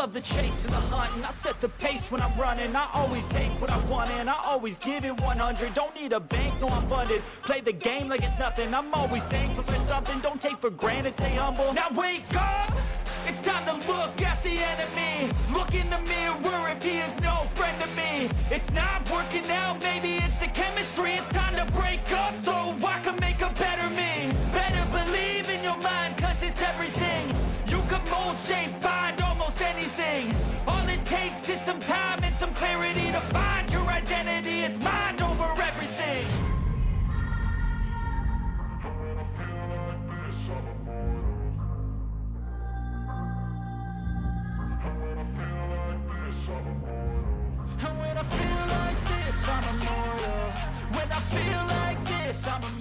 love the chase and the hunt, and I set the pace when I'm running. I always take what I want and I always give it 100. Don't need a bank, no I'm funded. Play the game like it's nothing. I'm always thankful for something. Don't take for granted, stay humble. Now wake up! It's time to look at the enemy. Look in the mirror if he is no friend to me. It's not working out, maybe it's the chemistry. It's time to break up so I can make a better me. Better believe in your mind, cause it's everything. You can mold, shape, find almost anything. All it takes is some time and some clarity to find your identity. It's mind over everything. And when I feel like this, I'm immortal. When I feel like this, I'm immortal.